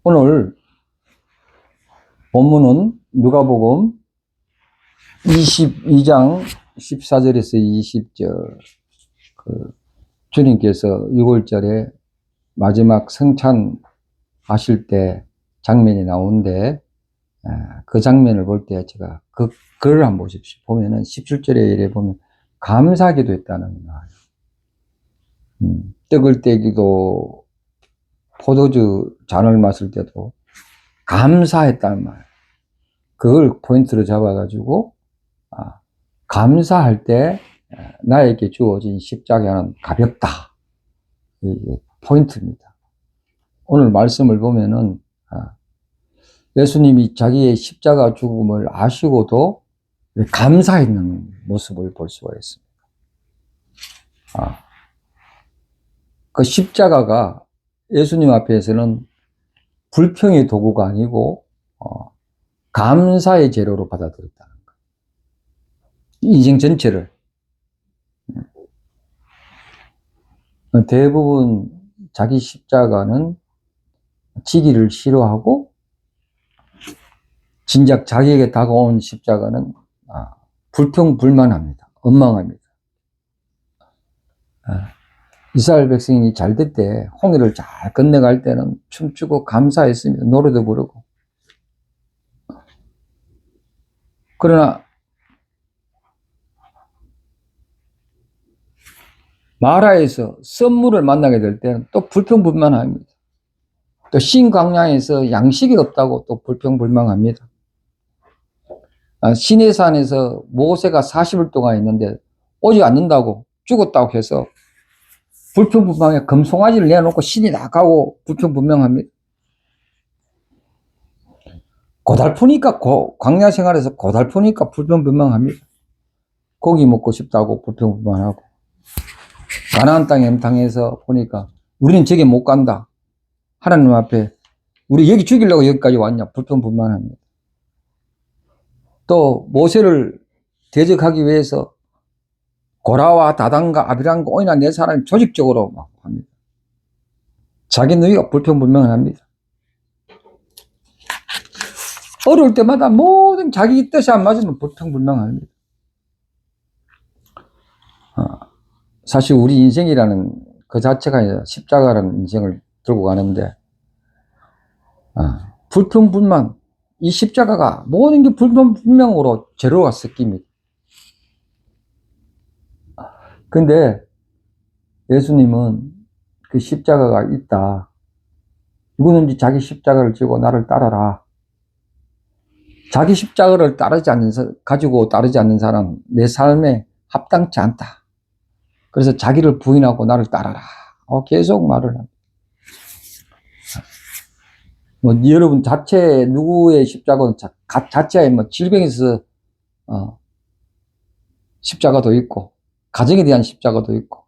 오늘 본문은 누가복음 22장 14절에서 20절, 주님께서 6월절에 마지막 성찬하실 때 장면이 나오는데, 그 장면을 볼 때 제가 글을 한번 보십시오. 보면은 17절에 이래 보면 감사하기도 했다는 거예요. 떡을 떼기도 포도주 잔을 마실 때도 감사했다는 말. 그걸 포인트로 잡아가지고, 감사할 때 나에게 주어진 십자가는 가볍다. 이게 포인트입니다. 오늘 말씀을 보면은, 예수님이 자기의 십자가 죽음을 아시고도 감사했는 모습을 볼 수가 있습니다. 그 십자가가 예수님 앞에서는 불평의 도구가 아니고 감사의 재료로 받아들였다는 거예요. 인생 전체를. 대부분 자기 십자가는 지기를 싫어하고, 진작 자기에게 다가온 십자가는 불평불만합니다. 원망합니다. 이스라엘 백성이 잘 될 때, 홍해를 잘 건너갈 때는 춤추고 감사했습니다. 노래도 부르고. 그러나 마라에서 썸물을 만나게 될 때는 또 불평불만합니다. 또 신광야에서 양식이 없다고 또 불평불만합니다. 시내산에서 모세가 40일 동안 있는데 오지 않는다고, 죽었다고 해서 불평불만해. 금송아지를 내놓고 신이 나가고 불평불만합니다. 고달프니까, 광야 생활에서 고달프니까 불평불만합니다. 고기 먹고 싶다고 불평불만하고, 가나안 땅 염탕에서 보니까 우리는 저기 못 간다. 하나님 앞에 우리 여기 죽이려고 여기까지 왔냐 불평불만합니다. 또 모세를 대적하기 위해서 고라와 다단과 아비람과 오이나 네 사람이 조직적으로 막 합니다. 자기 누이가 불평불만합니다. 어려울 때마다 모든 자기 뜻이 안 맞으면 불평불만합니다. 사실 우리 인생이라는 그 자체가 십자가라는 인생을 들고 가는데, 불평불만, 이 십자가가 모든 게 불평불명으로 재료가 섞입니다. 근데 예수님은 그 십자가가 있다. 누구든지 자기 십자가를 지고 나를 따라라. 자기 십자가를 가지고 따르지 않는 사람, 내 삶에 합당치 않다. 그래서 자기를 부인하고 나를 따라라. 계속 말을 합니다. 여러분 누구의 십자가는 자체에 질병에서 십자가도 있고, 가정에 대한 십자가도 있고,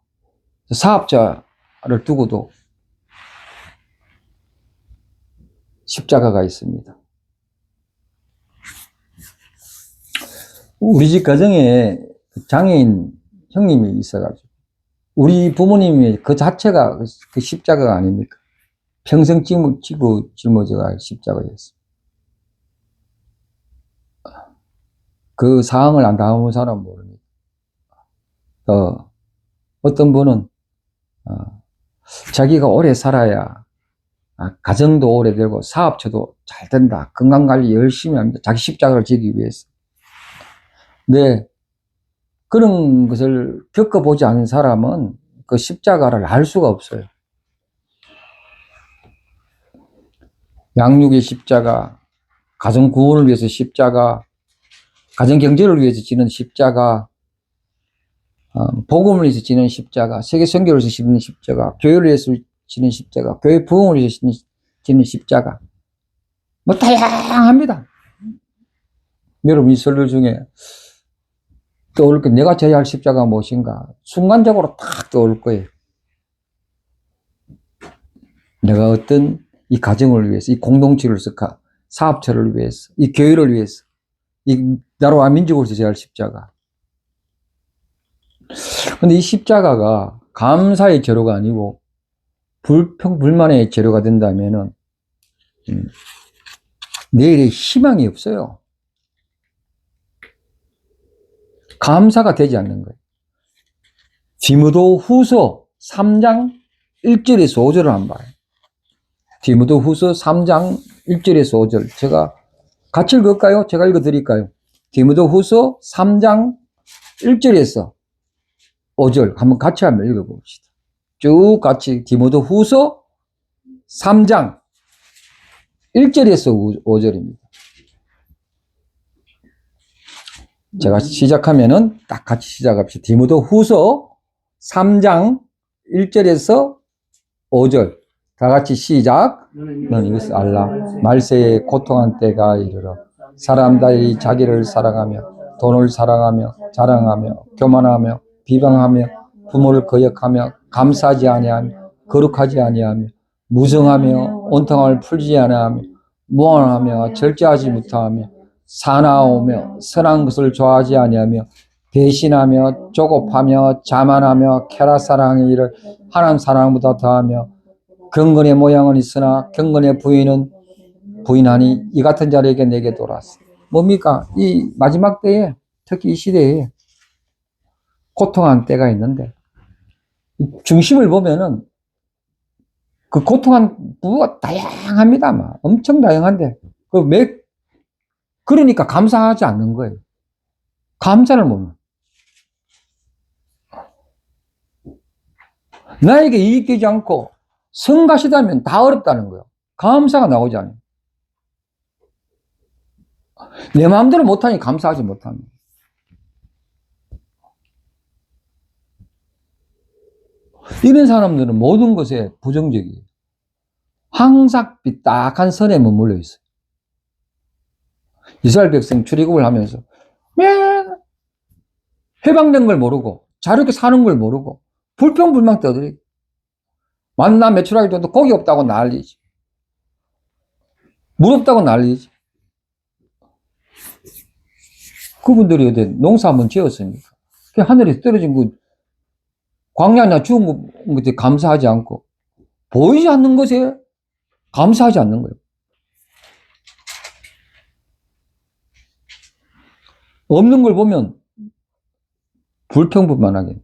사업자를 두고도 십자가가 있습니다. 우리 집 가정에 장애인 형님이 있어가지고, 우리 부모님이 그 자체가 그 십자가가 아닙니까? 평생 짊어져갈 십자가였습니다. 그 상황을 안 당해본 사람은 모릅니다. 어떤 분은 자기가 오래 살아야 가정도 오래되고 사업처도 잘 된다. 건강관리 열심히 합니다. 자기 십자가를 지기 위해서. 근데 그런 것을 겪어보지 않은 사람은 그 십자가를 알 수가 없어요. 양육의 십자가, 가정 구원을 위해서 십자가, 가정 경제를 위해서 지는 십자가, 복음을 위해서 지는 십자가, 세계 선교를 위해서 지는 십자가, 교회를 위해서 지는 십자가, 교회 부흥을 위해서 지는 십자가, 다양합니다. 여러분 이 설교 중에 떠오를 거, 내가 져야 할 십자가 무엇인가? 순간적으로 탁 떠오를 거예요. 내가 어떤 이 가정을 위해서, 이 공동체를 위해서, 사업체를 위해서, 이 교회를 위해서, 이 나라와 민족을 위해서 져야 할 십자가. 근데 이 십자가가 감사의 재료가 아니고 불평불만의 재료가 된다면은 내일의 희망이 없어요. 감사가 되지 않는 거예요. 디모데 후서 3장 1절에서 5절을 한번 봐요. 디모데 후서 3장 1절에서 5절. 제가 같이 읽을까요? 제가 읽어드릴까요? 디모데 후서 3장 1절에서 5절 한번 같이 한번 읽어봅시다. 쭉 같이 디모데 후서 3장 1절에서 5절입니다. 제가 시작하면은 딱 같이 시작합시다. 디모데 후서 3장 1절에서 5절. 다 같이 시작. 너는 이것을 알라. 말세에 고통한 때가 이르러 사람들이 자기를 사랑하며 돈을 사랑하며 자랑하며 교만하며 비방하며 부모를 거역하며 감사하지 아니하며 거룩하지 아니하며 무성하며 온통함을 풀지 아니하며 무한하며 절제하지 못하며 사나우며 선한 것을 좋아하지 아니하며 배신하며 조급하며 자만하며 캐라사랑의 일을 하나님 사랑보다 더하며 경건의 모양은 있으나 경건의 부인하니 이 같은 자에게 내게 돌았어. 뭡니까? 이 마지막 때에 특히 이 시대에 고통한 때가 있는데 중심을 보면은 그 고통한 부부가 다양합니다. 엄청 다양한데 그러니까 감사하지 않는 거예요. 감사를 못해요. 나에게 이익 되지 않고 성가시다면 다 어렵다는 거예요. 감사가 나오지 않아요. 내 마음대로 못하니 감사하지 못합니다. 이런 사람들은 모든 것에 부정적이에요. 항상 삐딱한 선에 머물러 있어요. 이스라엘 백성 출애굽을 하면서 맨 해방된 걸 모르고 자유롭게 사는 걸 모르고 불평불만 떠들이 만나 매출하기 전에 고기 없다고 난리지. 물 없다고 난리지. 그분들이 어디 농사 한번 지었습니까? 하늘에서 떨어진 거 광야나 죽은 것에 감사하지 않고 보이지 않는 것에 감사하지 않는 거예요. 없는 걸 보면 불평불만하게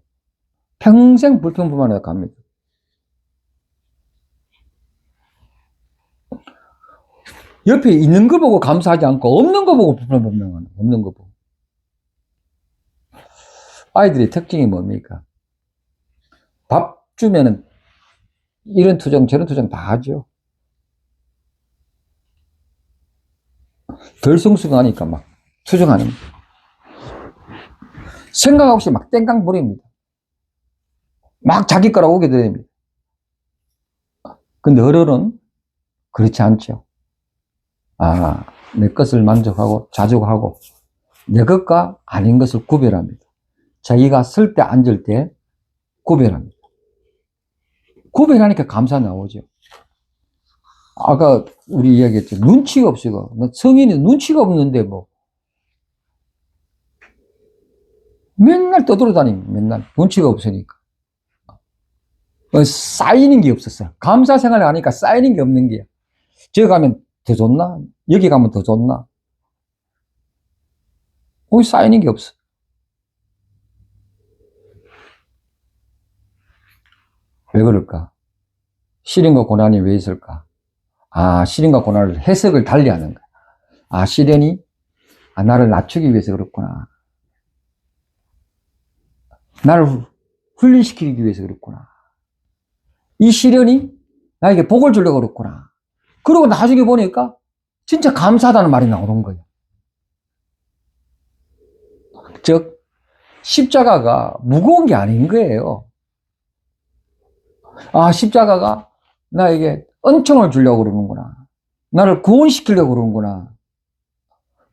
평생 불평불만하게 갑니다. 옆에 있는 거 보고 감사하지 않고 없는 거 보고 불평불만하는 없는 거 보고. 아이들의 특징이 뭡니까? 밥 주면은 이런 투정 저런 투정 다 하죠. 덜 성숙하니까 막 투정하는 거예요. 생각 없이 막 땡깡 부립니다. 막 자기 거라고 오게 됩니다. 근데 어른은 그렇지 않죠. 내 것을 만족하고 자족하고 내 것과 아닌 것을 구별합니다. 자기가 설 때 앉을 때 구별합니다. 구별하니까 감사 나오죠. 아까 우리 이야기했죠. 눈치가 없어요. 성인이 눈치가 없는데 뭐 맨날 떠돌아다닙니다. 맨날 눈치가 없으니까 쌓이는 게 없었어요. 감사 생활을 하니까 쌓이는 게 없는 게요. 저기 가면 더 좋나? 여기 가면 더 좋나? 거기 쌓이는 게 없어. 왜 그럴까? 시련과 고난이 왜 있을까? 시련과 고난을 해석을 달리 하는 거야. 시련이 나를 낮추기 위해서 그렇구나. 나를 훈련시키기 위해서 그렇구나. 이 시련이 나에게 복을 주려고 그렇구나. 그러고 나중에 보니까 진짜 감사하다는 말이 나오는 거예요. 즉 십자가가 무거운 게 아닌 거예요. 십자가가 나에게 은총을 주려고 그러는구나. 나를 구원시키려고 그러는구나.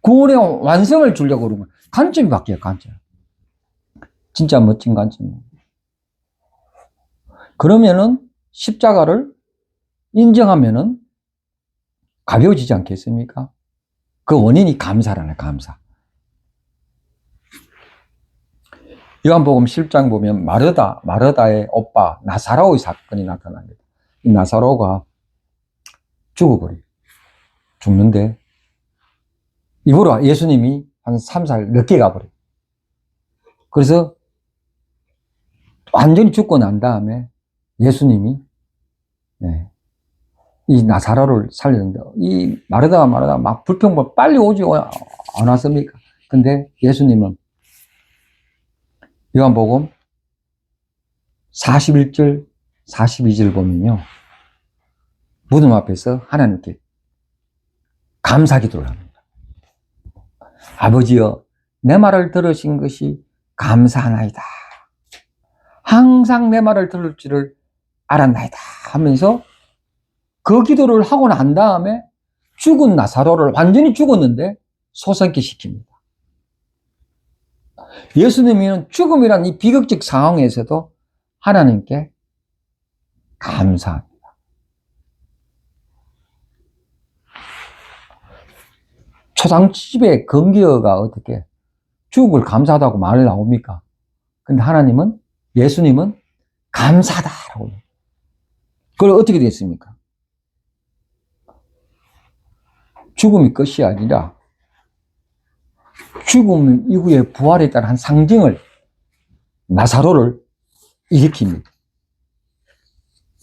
구원의 완성을 주려고 그러는구나. 관점이 바뀌어요, 관점. 진짜 멋진 관점이에요. 그러면은 십자가를 인정하면은 가벼워지지 않겠습니까? 그 원인이 감사라네, 감사. 요한복음 10장 보면 마르다의 오빠 나사로의 사건이 나타납니다. 이 나사로가 죽어버려요. 죽는데 이후로 예수님이 한 3, 4일 늦게 가버려요. 그래서 완전히 죽고 난 다음에 예수님이 이 나사로를 살렸는데 이 마르다가 막 불평불 빨리 오지 안 왔습니까? 근데 예수님은 요한복음 41절 42절 보면요, 무덤 앞에서 하나님께 감사 기도를 합니다. 아버지여, 내 말을 들으신 것이 감사하나이다. 항상 내 말을 들을 줄을 알았나이다 하면서 그 기도를 하고 난 다음에 죽은 나사로를, 완전히 죽었는데 소생케 시킵니다. 예수님은 죽음이란 이 비극적 상황에서도 하나님께 감사합니다. 초상집에 금기어가 어떻게 죽음을 감사하다고 말을 나옵니까? 근데 하나님은, 예수님은 감사하다라고 해요. 그걸 어떻게 됐습니까? 죽음이 끝이 아니라 죽음 이후에 부활에 따른 한 상징을, 나사로를 일으킵니다.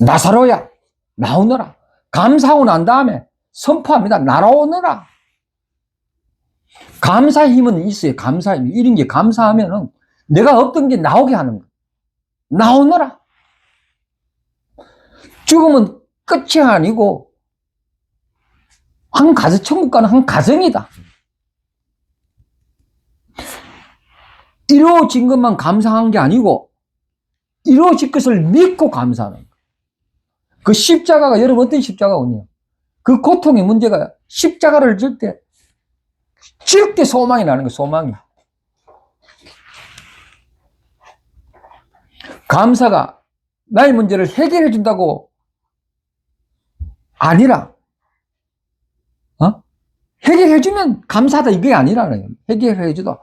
나사로야, 나오너라. 감사하고 난 다음에 선포합니다. 날아오너라. 감사의 힘은 있어요. 감사의 힘. 이런 게 감사하면은 내가 없던 게 나오게 하는 거예요. 나오너라. 죽음은 끝이 아니고 한 가정, 천국 가는 한 가정이다. 이루어진 것만 감사한 게 아니고 이루어질 것을 믿고 감사하는 거예요. 그 십자가가, 여러분 어떤 십자가군요? 그 고통의 문제가 십자가를 질 때 소망이 나는 거예요. 소망이. 감사가 나의 문제를 해결해 준다고 아니라, 해결해 주면 감사하다 이게 아니라는 거예요. 해결해 주도,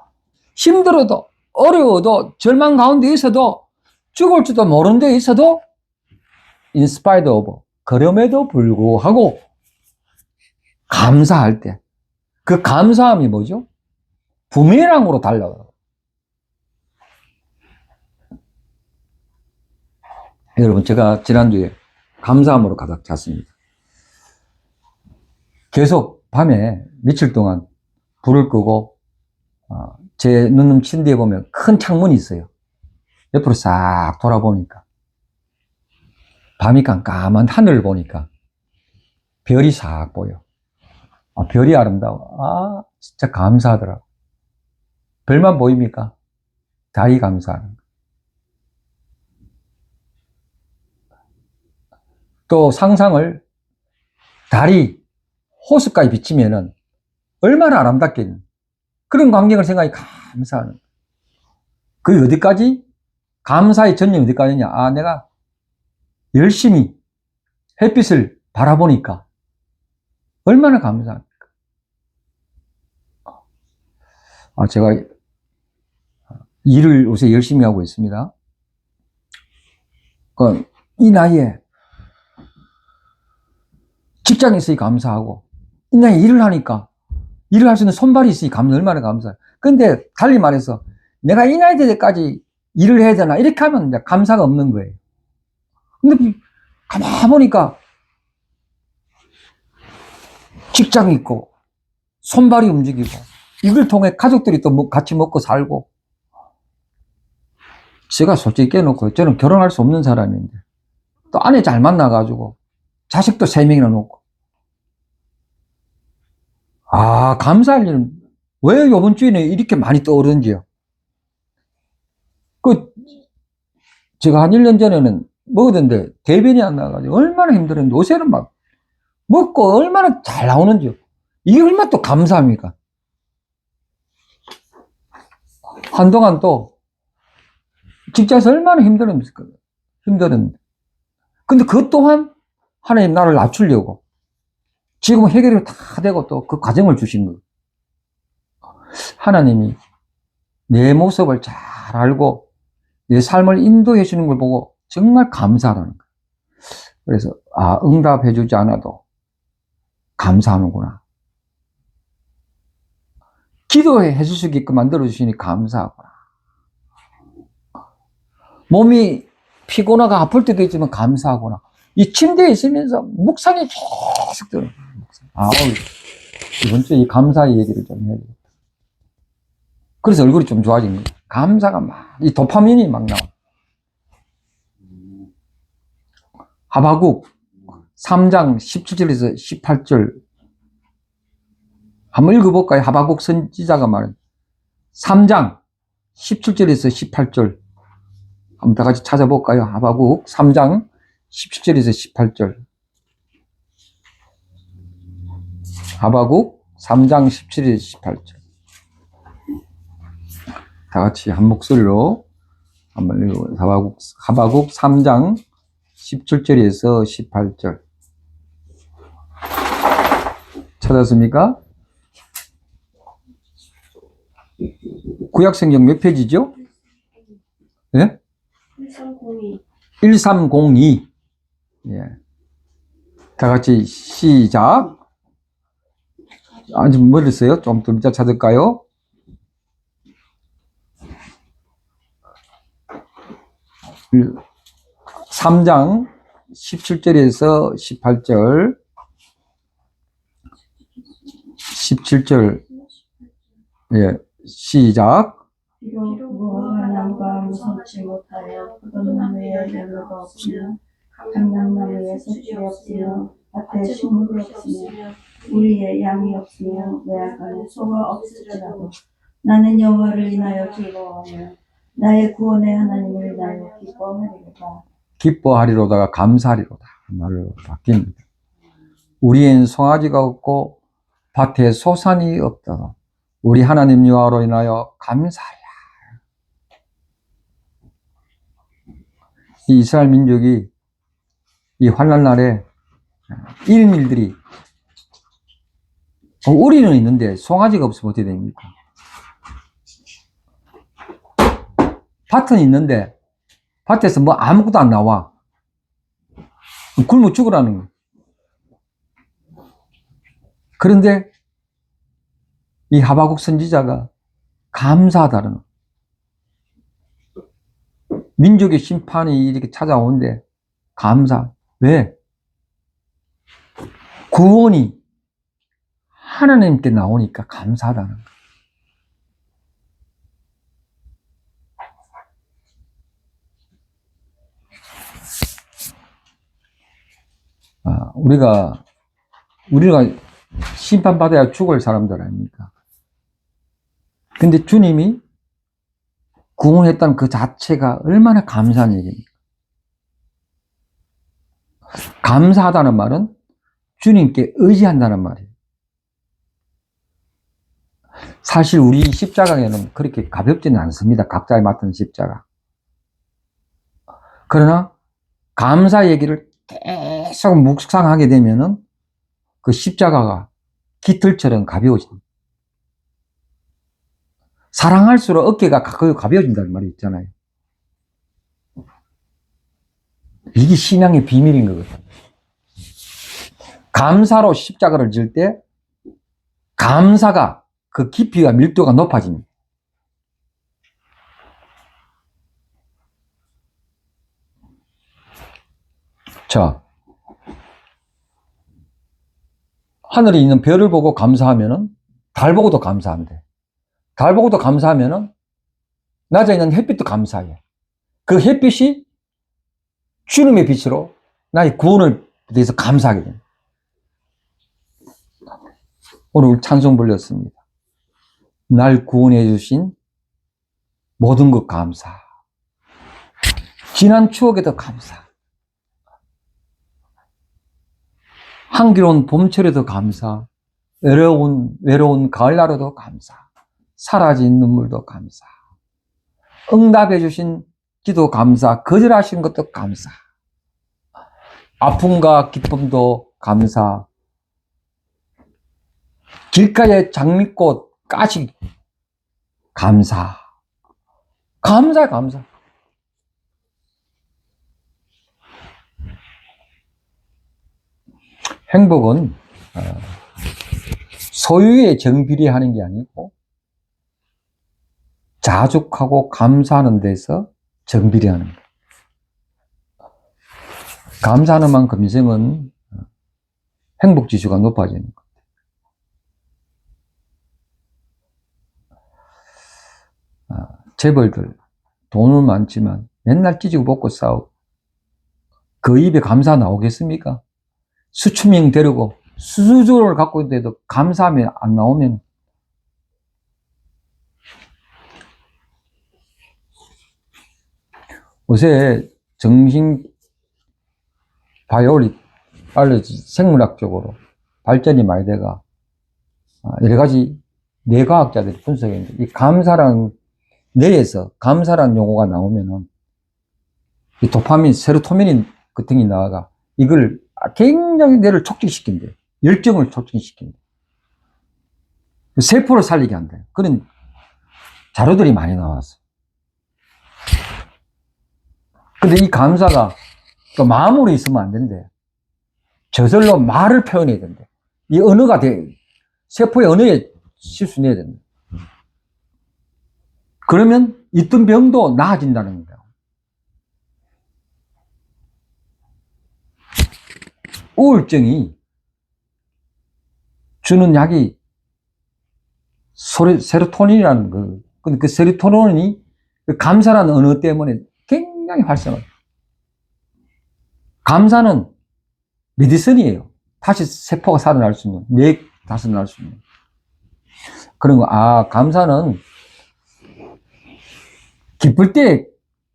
힘들어도 어려워도 절망 가운데 있어도 죽을지도 모르는 데 있어도 in spite of, 그럼에도 불구하고 감사할 때 그 감사함이 뭐죠? 부메랑으로 달려가요. 여러분, 제가 지난주에 감사함으로 가득 찼습니다. 계속 밤에 며칠 동안 불을 끄고 제 눈 침대에 보면 큰 창문이 있어요. 옆으로 싹 돌아보니까 밤이 깜깜한 하늘을 보니까 별이 싹 보여. 별이 아름다워. 진짜 감사하더라고. 별만 보입니까? 달이 감사하는 거. 또 상상을, 달이 호숫가에 비치면은 얼마나 아름답겠니? 그런 광경을 생각해 감사하는 거. 그게 어디까지? 감사의 전념이 어디까지냐? 내가 열심히 햇빛을 바라보니까 얼마나 감사합니까? 제가 일을 요새 열심히 하고 있습니다. 이 나이에 직장에 있으니 감사하고, 이 나이에 일을 하니까, 일을 할 수 있는 손발이 있으니 얼마나 감사해요. 근데 달리 말해서 내가 이 나이 될 때까지 일을 해야 되나? 이렇게 하면 이제 감사가 없는 거예요. 근데 가만히 보니까 직장이 있고 손발이 움직이고 이걸 통해 가족들이 또 같이 먹고 살고. 제가 솔직히 깨놓고 저는 결혼할 수 없는 사람인데 또 아내 잘 만나가지고 자식도 3명이나 놓고, 감사할 일은 왜 이번 주에는 이렇게 많이 떠오르는지요. 제가 한 1년 전에는 먹었는데 대변이 안 나가지고 얼마나 힘들었는데 요새는 막 먹고 얼마나 잘 나오는지요. 이게 얼마나 또 감사합니까? 한동안 또 직장에서 얼마나 힘들었는데. 근데 그것 또한 하나님 나를 낮추려고 지금은 해결이 다 되고 또 그 과정을 주신 거예요. 하나님이 내 모습을 잘 알고 내 삶을 인도해 주는 걸 보고 정말 감사하다는 거예요. 그래서, 응답해주지 않아도 감사하는구나. 기도해 줄 수 있게끔 만들어주시니 감사하구나. 몸이 피곤하고 아플 때도 있지만 감사하구나. 이 침대에 있으면서 묵상이 계속 들어요. 이번 주에 이 감사의 얘기를 좀 해야 되겠다. 그래서 얼굴이 좀 좋아진 거예요. 감사가 이 도파민이 막 나와. 하박국 3장 17절에서 18절. 한번 읽어볼까요? 하박국 선지자가 말한 3장 17절에서 18절. 한번 다 같이 찾아볼까요? 하박국 3장 17절에서 18절. 하박국 3장 17절에서 18절. 다 같이 한 목소리로 한번 읽어보세요. 하박국 3장 17절에서 18절. 찾았습니까? 구약성경 몇 페이지죠? 예? 1302. 1302. 예. 다 같이 시작. 좀 멀었어요? 좀 더 이따 찾을까요? 일 3장 17절에서 18절. 17절. 예. 시작. 비록 무화과 나무가 무성치 못하여 포도나무에 열매가 없으며 감람나무에 섯이 없으며 밭에 식물이 없으며 우리의 양이 없으며 외양간에 소가 없을지라도 나는 여호와를 인하여 즐거워하며 나의 구원의 하나님을 인하여 기뻐하리로다. 기뻐하리로다가 감사하리로다. 말로 바뀝니다. 우리엔 송아지가 없고 밭에 소산이 없다. 우리 하나님 여호와로 인하여 감사하라. 이 이스라엘 민족이 이 환난 날에 이런 일들이 우리는 있는데 송아지가 없으면 어떻게 됩니까? 밭은 있는데 밭에서 뭐 아무것도 안 나와. 굶어 죽으라는 거예요. 그런데 이 하박국 선지자가 감사하다는 거예요. 민족의 심판이 이렇게 찾아오는데 감사. 왜? 구원이 하나님께 나오니까 감사하다는 거예요. 우리가 심판받아야 죽을 사람들 아닙니까? 근데 주님이 구원했다는 그 자체가 얼마나 감사한 얘기입니까? 감사하다는 말은 주님께 의지한다는 말이에요. 사실 우리 십자가에는 그렇게 가볍지는 않습니다. 각자에 맡은 십자가. 그러나 감사 얘기를 계속 묵상하게 되면은 그 십자가가 깃털처럼 가벼워집니다. 사랑할수록 어깨가 가벼워진다는 말이 있잖아요. 이게 신앙의 비밀인 거거든요. 감사로 십자가를 질 때 감사가 그 깊이와 밀도가 높아집니다. 자, 하늘에 있는 별을 보고 감사하면은 달 보고도 감사하면 돼. 달 보고도 감사하면은 낮에 있는 햇빛도 감사해. 그 햇빛이 주님의 빛으로 나의 구원을 대해서 감사하게 됩니다. 오늘 찬송 불렸습니다. 날 구원해 주신 모든 것 감사. 지난 추억에도 감사. 향기로운 봄철에도 감사. 외로운 가을날에도 감사. 사라진 눈물도 감사. 응답해 주신 기도 감사. 거절하신 것도 감사. 아픔과 기쁨도 감사. 길가에 장미꽃 가시 감사. 감사. 행복은 소유에 정비례하는 게 아니고 자족하고 감사하는 데서 정비례하는 거예요. 감사하는 만큼 인생은 행복지수가 높아지는 거예요. 재벌들 돈은 많지만 맨날 찌지고 볶고 싸우고 그 입에 감사 나오겠습니까? 수천 명 데리고 수조를 갖고 있는데도 감사하면 안 나오면 요새 정신 바이올로지 생물학적으로 발전이 많이 돼가 여러 가지 뇌과학자들이 분석했는데 이 감사라는 뇌에서 감사라는 용어가 나오면은 이 도파민, 세로토닌 같은 게 나와가 이걸 굉장히 뇌를 촉진시킨대. 열정을 촉진시킨대. 세포를 살리게 한대. 그런 자료들이 많이 나왔어. 근데 이 감사가 또 마음으로 있으면 안 된대. 저절로 말을 표현해야 된대. 이 언어가 세포의 언어에 실수내야 된대. 그러면 있던 병도 나아진다는 거야. 우울증이 주는 약이 세로토닌이라는 거. 근데 그 세로토닌이 그 감사라는 언어 때문에 굉장히 활성화돼요. 감사는 메디슨이에요. 다시 세포가 살아날 수 있는, 뇌 다시 살아날 수 있는. 그런 거, 감사는 기쁠 때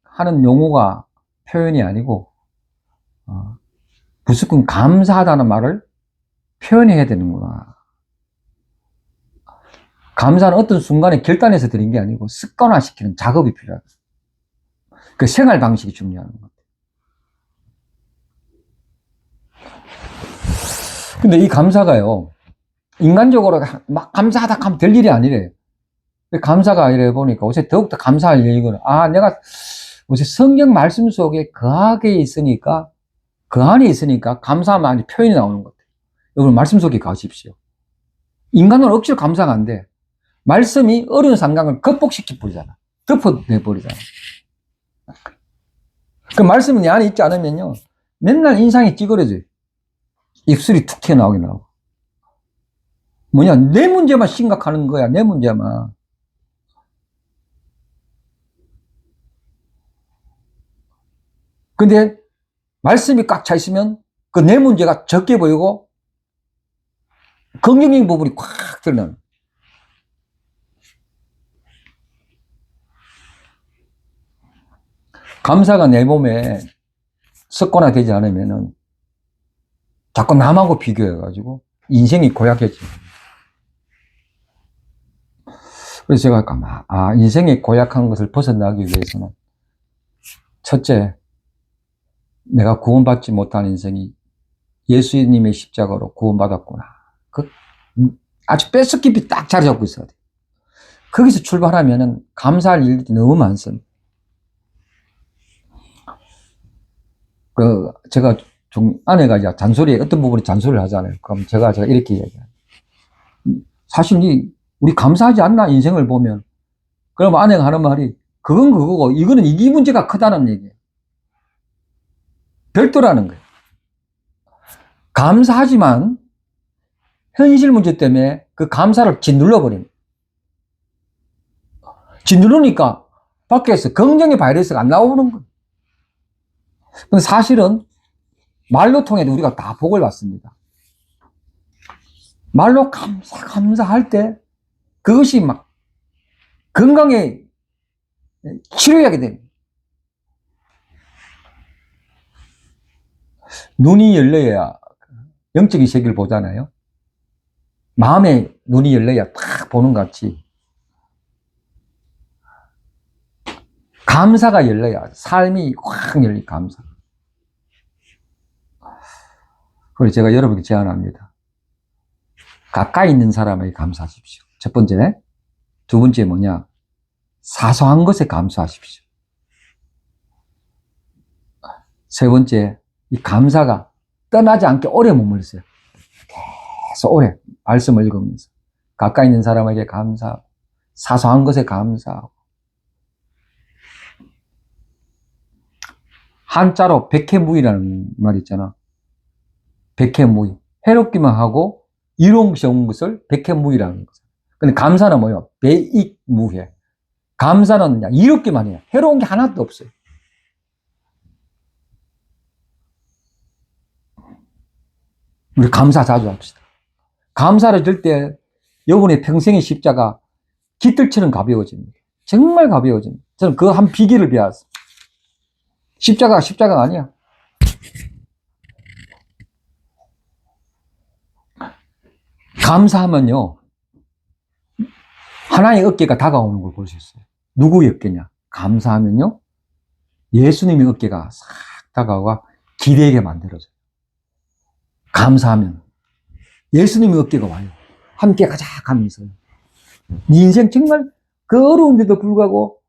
하는 용어가 표현이 아니고, 무조건 감사하다는 말을 표현해야 되는구나. 감사는 어떤 순간에 결단해서 드린 게 아니고 습관화시키는 작업이 필요하다. 그 생활 방식이 중요한 것 같아요. 근데 이 감사가요, 인간적으로 막 감사하다 하면 될 일이 아니래요. 감사가 이래 보니까 요새 더욱더 감사할 이유는, 내가 요새 성경 말씀 속에 그 안에 있으니까 감사함이 표현이 나오는 것 같아요. 여러분, 말씀 속에 가십시오. 인간은 억지로 감사가 안 돼. 말씀이 어려운 상황을 극복시켜버리잖아. 덮어내버리잖아. 그 말씀이 내 안에 있지 않으면요, 맨날 인상이 찌그러져요. 입술이 툭 튀어나오게 나오고. 뭐냐, 내 문제만 심각하는 거야, 내 문제만. 근데 말씀이 꽉 차 있으면 그 내 문제가 적게 보이고 긍정적인 부분이 꽉 드러나는. 감사가 내 몸에 습관화되지 않으면은 자꾸 남하고 비교해가지고 인생이 고약해져. 그래서 제가 인생이 고약한 것을 벗어나기 위해서는 첫째, 내가 구원받지 못한 인생이 예수님의 십자가로 구원받았구나. 아주 뼛속 깊이 딱 자리 잡고 있어야 돼. 거기서 출발하면은 감사할 일들이 너무 많습니다. 제가 아내가 이제 어떤 부분에 잔소리를 하잖아요. 그럼 제가 이렇게 얘기해요. 사실 우리 감사하지 않나, 인생을 보면. 그럼 아내가 하는 말이, 그건 그거고, 이거는 이 문제가 크다는 얘기예요. 별도라는 거예요. 감사하지만, 현실 문제 때문에 그 감사를 짓눌러버립니다. 짓누르니까 밖에서 긍정의 바이러스가 안 나오는 거예요. 근데 사실은 말로 통해도 우리가 다 복을 받습니다. 말로 감사할 때 그것이 막 건강에 치료하게 됩니다. 눈이 열려야 영적인 세계를 보잖아요. 마음에 눈이 열려야 딱 보는 것 같이 감사가 열려야 삶이 확 열리. 감사. 그래서 제가 여러분께 제안합니다. 가까이 있는 사람에게 감사하십시오. 첫 번째. 두 번째 뭐냐? 사소한 것에 감사하십시오. 세 번째, 이 감사가 떠나지 않게 오래 머물러요. 계속 오래 말씀을 읽으면서 가까이 있는 사람에게 감사하고 사소한 것에 감사하고 한자로 백해무의라는 말 있잖아. 백해무의. 해롭기만 하고 이로운 것이 없는 것을 백해무의라는 거죠. 근데 감사는 뭐예요? 배익무해. 감사는 이롭기만 해요. 해로운 게 하나도 없어요. 우리 감사 자주 합시다. 감사를 들 때 여러분의 평생의 십자가 깃들처럼 가벼워집니다. 정말 가벼워집니다. 저는 그 한 비결을 배웠어요. 십자가가 아니야. 감사하면요, 하나의 어깨가 다가오는 걸 볼 수 있어요. 누구의 어깨냐? 감사하면요, 예수님의 어깨가 싹 다가와 기대게 만들어져요. 감사하면 예수님의 어깨가 와요. 함께 가자 하면서요. 네 인생 정말 그 어려운데도 불구하고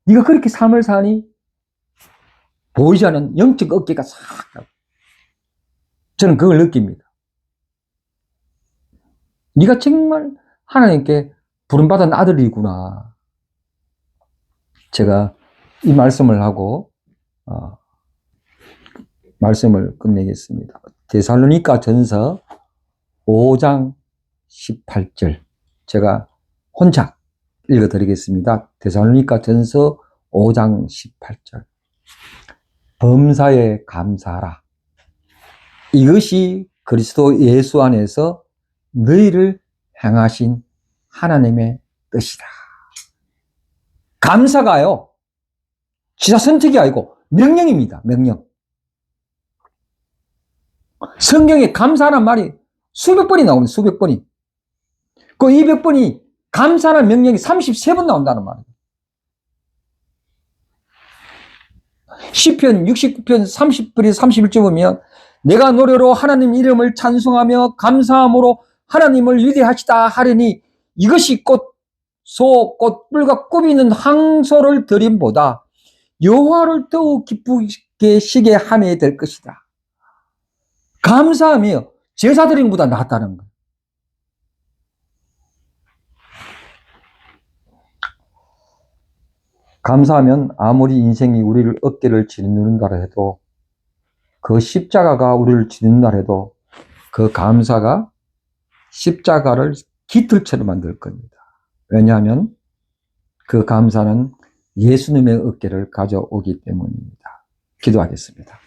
네가 그렇게 삶을 사니 보이지 않는 영적 어깨가 싹 가고, 저는 그걸 느낍니다. 네가 정말 하나님께 부름받은 아들이구나. 제가 이 말씀을 하고 말씀을 끝내겠습니다. 데살로니가 전서 5장 18절 제가 혼자 읽어드리겠습니다. 데살로니가 전서 5장 18절 범사에 감사하라. 이것이 그리스도 예수 안에서 너희를 향하신 하나님의 뜻이다. 감사가요, 지사 선택이 아니고 명령입니다. 명령. 성경에 감사하는 말이 수백 번이 나옵니다. 수백 번이. 그 200번이 감사하는 명령이 33번 나온다는 말이에요. 시편 69편 30절에서 31절 보면 내가 노래로 하나님 이름을 찬송하며 감사함으로 하나님을 위대하시다 하려니 이것이 꽃불과 꿀이 있는 항소를 드림보다 여호와를 더욱 기쁘게 시게 함에 될 것이다. 감사하며 제사 드리는 것보다 낫다는 거예요. 감사하면 아무리 인생이 우리를 어깨를 짓누른다 해도, 그 십자가가 우리를 짓는다 해도 그 감사가 십자가를 깃털처럼 만들 겁니다. 왜냐하면 그 감사는 예수님의 어깨를 가져오기 때문입니다. 기도하겠습니다.